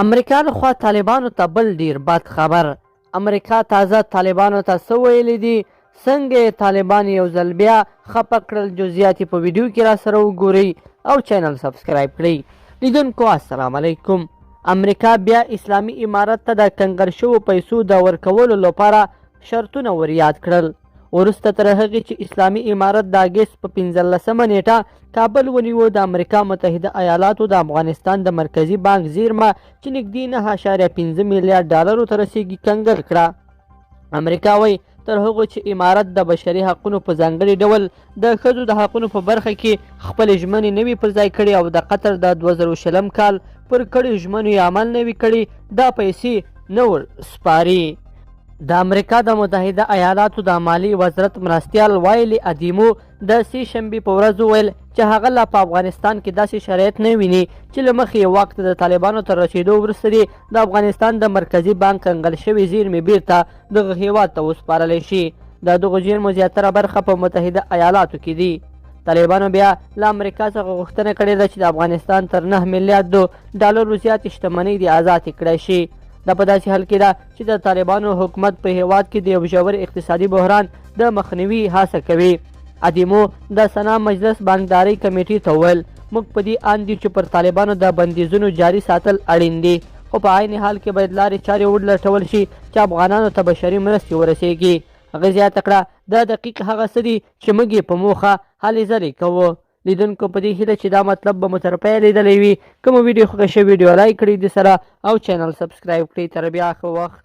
امریکا لخوا طالبانو ته بل ډیر بد خبر. امریکا تازه طالبانو ته څه ویلي دي، څنګه طالبان یو ځل بیا خپه کړل، جزئیات په ویډیو کې را سره وګورئ او چینل سبسکرایب کړئ. لیدونکو السلام علیکم. امریکا بیا اسلامي امارت ته د کنګل شوو پیسو د ورکولو لپاره شرطونه ور یاد کړل. وروسته تر هغې چې اسلامي امارت د اګست په 15مه نیټه کابل ونیو، د امریکا متحده ایالاتو د افغانستان د مرکزي بانک زیرمه چې نږدې 9.5 میلیارډ ډالرو ته رسیږي کنګل کړه. امریکا وایي تر هغو چې امارت د بشري حقونو په ځانګړي ډول د ښځو د حقونو په برخه کې خپلې ژمنې نه وي پر ځای کړي او د قطر د 2020 کال پر کړیو ژمنو یې عمل نه وي کړي، دا پیسې نه ور سپاري. د امریکا د متحده ایالاتو د مالی وزارت مرستیال وایلی ادیمو د سې شنبې په ورځ وویل چې هغه لا په افغانستان کې داسې شرایط نه ویني چې له مخې یې واک ته د طالبانو تر رسېدو وروسته دې د افغانستان د مرکزي بانک کنګل شوې زیرمې بیرته دغه هیواد ته وسپارلی شي. د دغو زیرمو زیاتره برخه په متحده ایالاتو کې دي. طالبانو بیا له امریکا څخه غوښتنه کړې ده چې د افغانستان تر 9 میلیارډ ډالرو زیاتې شتمنۍ دې ازادې کړی شي. دا په داسې حال کې ده چې د طالبانو حکومت په هیواد کې د یو ژور اقتصادي بحران د مخنیوي هڅه کوي. ادیمو د سنا مجلس بانکدارۍ کمیټې ته وویل موږ په دې اند یو چې پر طالبانو د بندیزونو جاري ساتل اړین دي، خو په عین حال کې باید لارې چارې ولټول شي چې افغانانو ته بشري مرستې ورسیږي. هغه زیاته کړه دا دقیق هغه څه دي چې موږ یې په موخه هلې ځلې کوو. لیدونکو په دې هیله چې دا مطلب به مو تر پایه لیدلی وي. کومه ویډیو خوښه شوې ویډیو لایک کړئ د سره او چینل سبسکرایب کړئ. تر بیا ښه وخت.